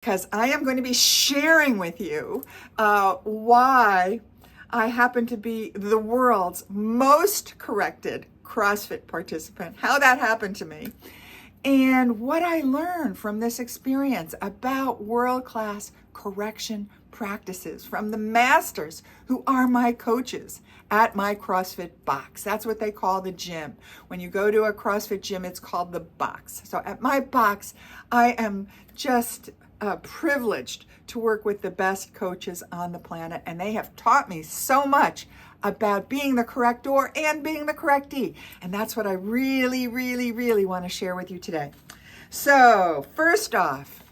because I am going to be sharing with you why I happen to be the world's most corrected CrossFit participant, how that happened to me, and what I learned from this experience about world-class correction practices from the masters who are my coaches at my CrossFit box. That's what they call the gym. When you go to a CrossFit gym, it's called the box. So at my box, I am just privileged to work with the best coaches on the planet, and they have taught me so much about being the corrector and being the correctee. And that's what I really, really, really want to share with you today. So first off,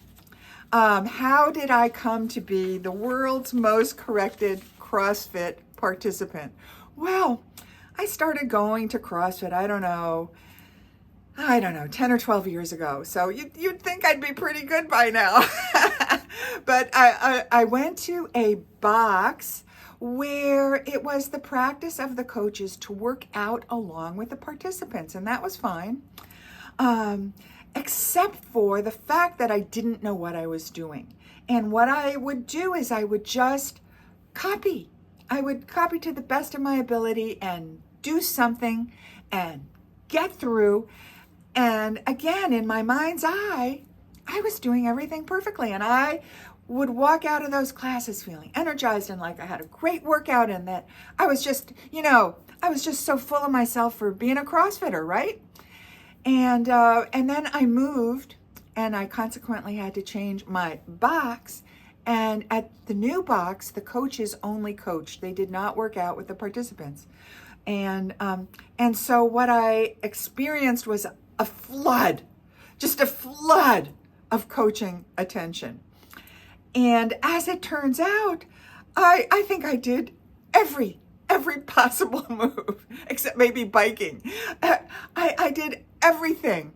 how did I come to be the world's most corrected CrossFit participant? Well, I started going to CrossFit, I don't know, 10 or 12 years ago. So you'd think I'd be pretty good by now. But I went to a box where it was the practice of the coaches to work out along with the participants, and that was fine. Except for the fact that I didn't know what I was doing. And what I would do is I would just copy. I would copy to the best of my ability and do something and get through. And again, in my mind's eye, I was doing everything perfectly. And I would walk out of those classes feeling energized and like I had a great workout, and that I was just, I was just so full of myself for being a CrossFitter, right? And then I moved, and I consequently had to change my box. And at the new box, the coaches only coached. They did not work out with the participants. And so what I experienced was a flood of coaching attention. And as it turns out, I think I did every possible move, except maybe biking. I did everything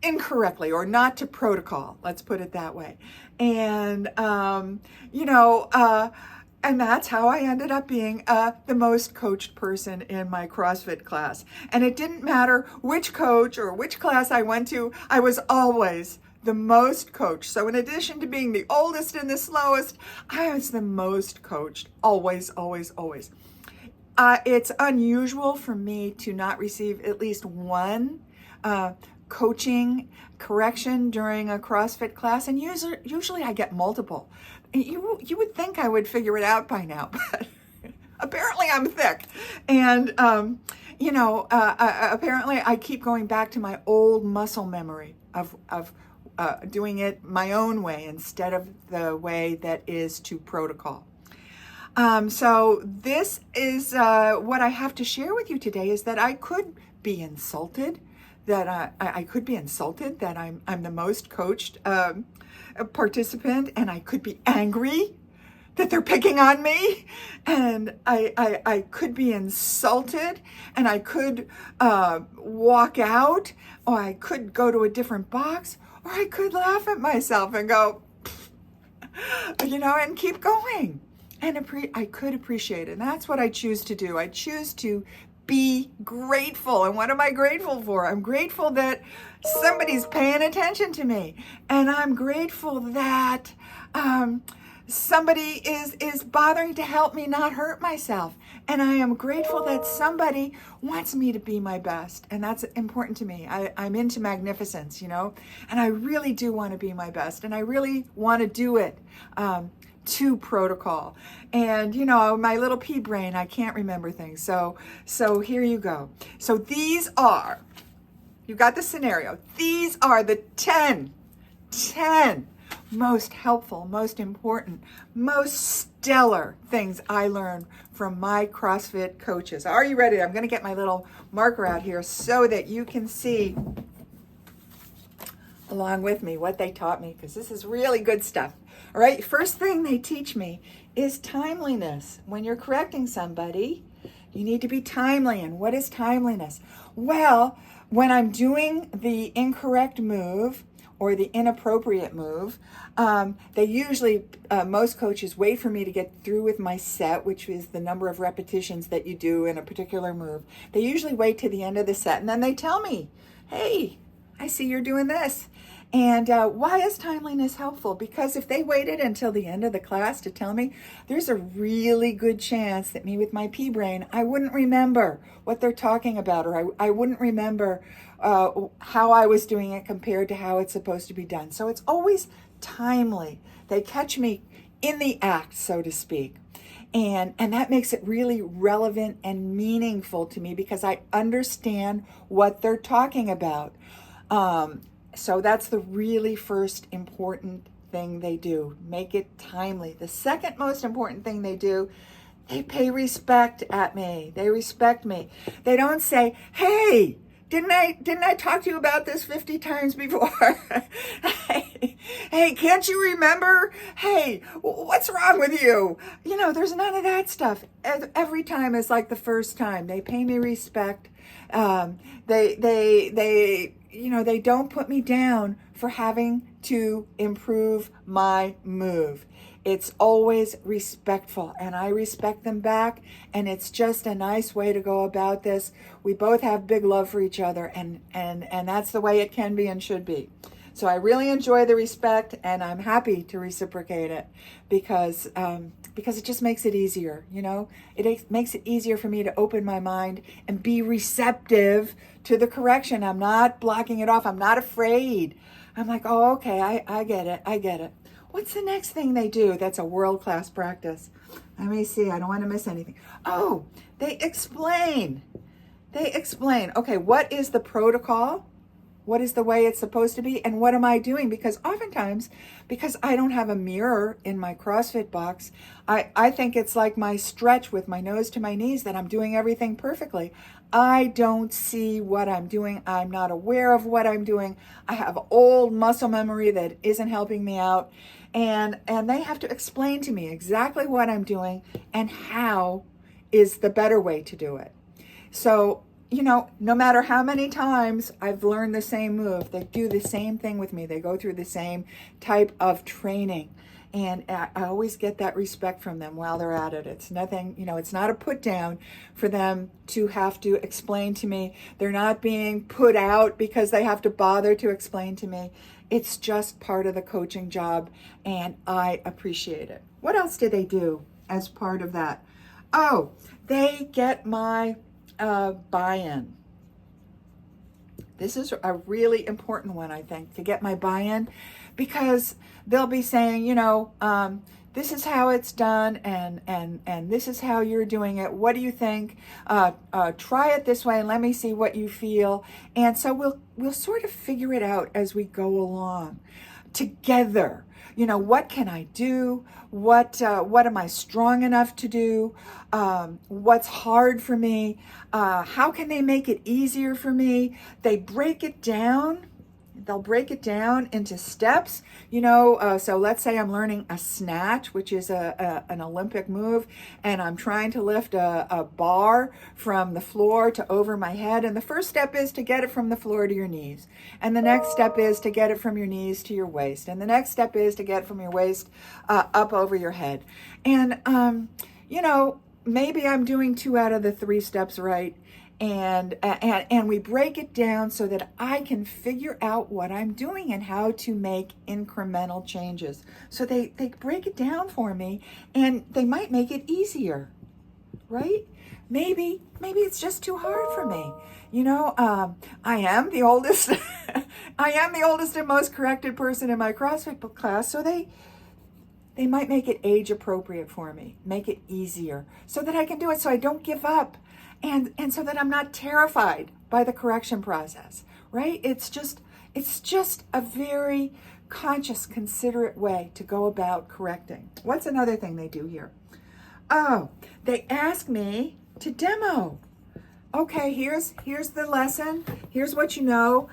incorrectly, or not to protocol, let's put it that way. And, and that's how I ended up being the most coached person in my CrossFit class. And it didn't matter which coach or which class I went to, I was always the most coached. So in addition to being the oldest and the slowest, I was the most coached, always, always, always. It's unusual for me to not receive at least one coaching correction during a CrossFit class, and usually I get multiple. You would think I would figure it out by now, but apparently I'm thick. And, apparently I keep going back to my old muscle memory of doing it my own way instead of the way that is to protocol. So this is what I have to share with you today, is that I could be insulted, that I could be insulted that I'm the most coached participant, and I could be angry that they're picking on me, and I could be insulted, and I could walk out, or I could go to a different box, or I could laugh at myself and go, and keep going. And I could appreciate it. And that's what I choose to do. I choose to be grateful. And what am I grateful for? I'm grateful that somebody's paying attention to me. And I'm grateful that somebody is bothering to help me not hurt myself. And I am grateful that somebody wants me to be my best. And that's important to me. I'm into magnificence, and I really do want to be my best. And I really want to do it to protocol. And, my little pea brain, I can't remember things. So here you go. So you got the scenario. These are the 10 most helpful, most important, most stellar things I learned from my CrossFit coaches. Are you ready? I'm going to get my little marker out here so that you can see along with me what they taught me, because this is really good stuff. All right, first thing they teach me is timeliness. When you're correcting somebody, you need to be timely. And what is timeliness? Well, when I'm doing the incorrect move or the inappropriate move, they usually, most coaches wait for me to get through with my set, which is the number of repetitions that you do in a particular move. They usually wait to the end of the set, and then they tell me, hey, I see you're doing this. And why is timeliness helpful? Because if they waited until the end of the class to tell me, there's a really good chance that me with my pea brain, I wouldn't remember what they're talking about, or I wouldn't remember how I was doing it compared to how it's supposed to be done. So it's always timely. They catch me in the act, so to speak. And that makes it really relevant and meaningful to me because I understand what they're talking about. So that's the really first important thing they do. Make it timely. The second most important thing they do, they pay respect at me. They respect me. They don't say, hey, didn't I talk to you about this 50 times before? Hey, can't you remember? Hey, what's wrong with you? You know, there's none of that stuff. Every time is like the first time. They pay me respect. They don't put me down for having to improve my move. It's always respectful, and I respect them back, and it's just a nice way to go about this. We both have big love for each other, and that's the way it can be and should be. So I really enjoy the respect, and I'm happy to reciprocate it because it just makes it easier, you know? It makes it easier for me to open my mind and be receptive to the correction. I'm not blocking it off. I'm not afraid. I'm like, oh, okay, I get it. What's the next thing they do that's a world-class practice? Let me see. I don't want to miss anything. Oh, they explain. Okay, what is the protocol? What is the way it's supposed to be? And what am I doing? Because oftentimes, because I don't have a mirror in my CrossFit box, I think it's like my stretch with my nose to my knees that I'm doing everything perfectly. I don't see what I'm doing. I'm not aware of what I'm doing. I have old muscle memory that isn't helping me out. And they have to explain to me exactly what I'm doing and how is the better way to do it. So, you know, no matter how many times I've learned the same move, they do the same thing with me. They go through the same type of training. And I always get that respect from them while they're at it. It's nothing, you know, it's not a put down for them to have to explain to me. They're not being put out because they have to bother to explain to me. It's just part of the coaching job, and I appreciate it. What else do they do as part of that? Oh, they get my buy-in. This is a really important one, I think, to get my buy-in, because they'll be saying, you know, this is how it's done, and this is how you're doing it. What do you think? Try it this way, and let me see what you feel. And so we'll sort of figure it out as we go along together. You know, what can I do? What am I strong enough to do? What's hard for me? How can they make it easier for me? They break it down. They'll break it down into steps, you know, so let's say I'm learning a snatch, which is an Olympic move, and I'm trying to lift a bar from the floor to over my head. And the first step is to get it from the floor to your knees. And the next step is to get it from your knees to your waist. And the next step is to get it from your waist up over your head. And, you know, maybe I'm doing 2 out of the 3 steps right. And we break it down so that I can figure out what I'm doing and how to make incremental changes. So they break it down for me, and they might make it easier, right? Maybe it's just too hard for me. You know, I am the oldest. I am the oldest and most corrected person in my CrossFit class, so they might make it age appropriate for me, make it easier so that I can do it, so I don't give up. And so that I'm not terrified by the correction process, right? It's just a very conscious, considerate way to go about correcting. What's another thing they do here? Oh, they ask me to demo. Okay, here's the lesson. Here's what you know.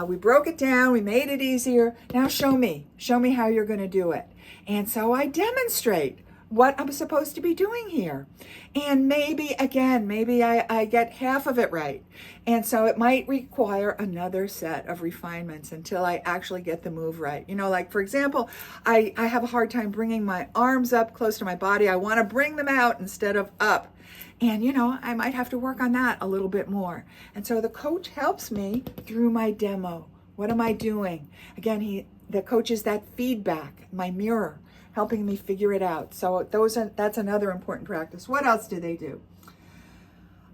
We broke it down. We made it easier. Now show me how you're going to do it. And so I demonstrate what I'm supposed to be doing here. And maybe I get half of it right. And so it might require another set of refinements until I actually get the move right. You know, like for example, I have a hard time bringing my arms up close to my body. I want to bring them out instead of up. And, you know, I might have to work on that a little bit more. And so the coach helps me through my demo What am I doing? Again, the coach is that feedback, my mirror, helping me figure it out. So that's another important practice. What else do they do?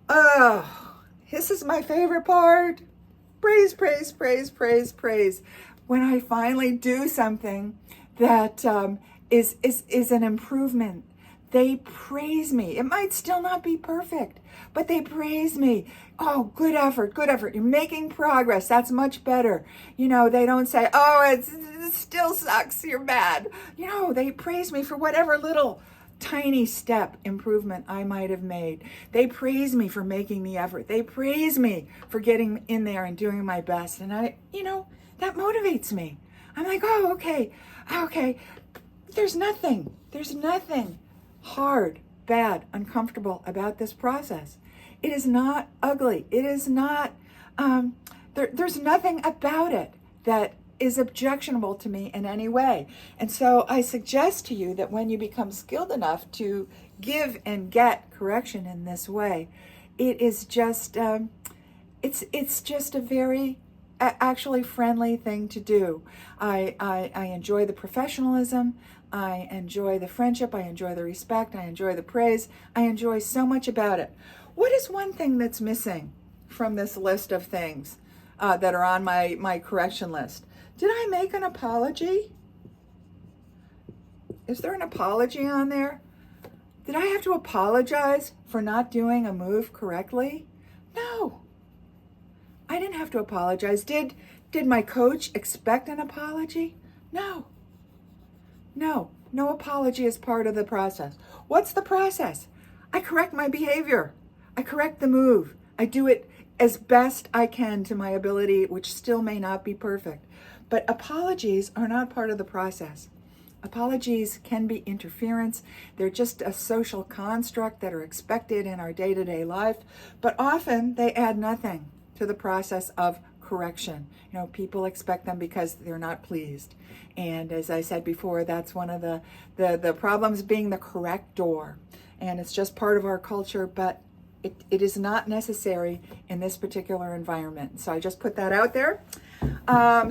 Oh, this is my favorite part. Praise, praise, praise, praise, praise. When I finally do something that is an improvement, they praise me. It might still not be perfect, but they praise me. Oh, good effort, good effort. You're making progress. That's much better. They don't say, oh, it still sucks. You're bad. They praise me for whatever little tiny step improvement I might have made. They praise me for making the effort. They praise me for getting in there and doing my best. And that motivates me. I'm like, oh, okay. There's nothing hard, bad, uncomfortable about this process. It is not ugly. It is not, there's nothing about it that is objectionable to me in any way. And so I suggest to you that when you become skilled enough to give and get correction in this way, it is just, it's just a very actually friendly thing to do. I enjoy the professionalism. I enjoy the friendship. I enjoy the respect. I enjoy the praise. I enjoy so much about it. What is one thing that's missing from this list of things that are on my correction list? Did I make an apology? Is there an apology on there? Did I have to apologize for not doing a move correctly? No. I didn't have to apologize. Did my coach expect an apology? No. No apology is part of the process. What's the process? I correct my behavior. I correct the move. I do it as best I can to my ability, which still may not be perfect. But apologies are not part of the process. Apologies can be interference. They're just a social construct that are expected in our day-to-day life, but often they add nothing to the process of correction. People expect them because they're not pleased. And as I said before, that's one of the problems, being the corrector. And it's just part of our culture, but it is not necessary in this particular environment. So I just put that out there.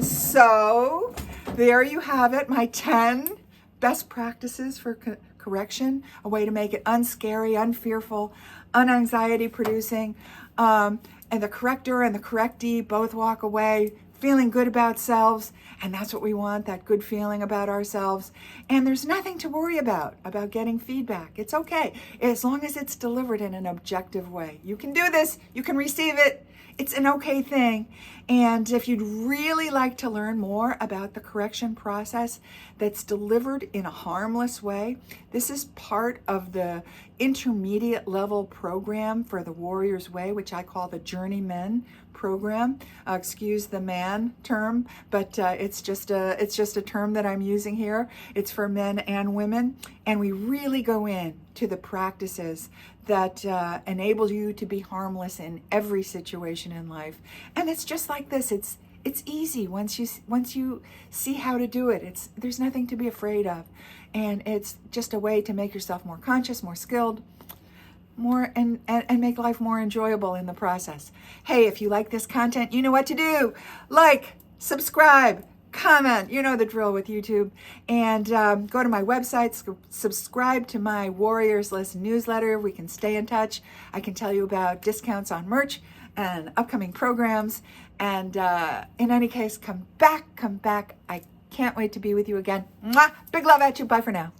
So there you have it, my 10 best practices for correction, a way to make it unscary, unfearful, unanxiety producing. And the corrector and the correctee both walk away feeling good about selves. And that's what we want, that good feeling about ourselves. And there's nothing to worry about getting feedback. It's okay, as long as it's delivered in an objective way. You can do this, you can receive it. It's an okay thing. And if you'd really like to learn more about the correction process that's delivered in a harmless way, this is part of the intermediate level program for the Warriors Way, which I call the Journeyman program. Excuse the man term, but it's just a term that I'm using here. It's for men and women, and we really go in to the practices that enable you to be harmless in every situation in life. And it's just like this. It's easy once you see how to do it. There's nothing to be afraid of, and it's just a way to make yourself more conscious, more skilled, more and make life more enjoyable in the process. Hey, if you like this content, you know what to do. Like, subscribe, comment, you know the drill with YouTube, and go to my website, subscribe to my Warriors List newsletter. We can stay in touch. I can tell you about discounts on merch and upcoming programs. And in any case, come back. I can't wait to be with you again. Mwah! Big love at you. Bye for now.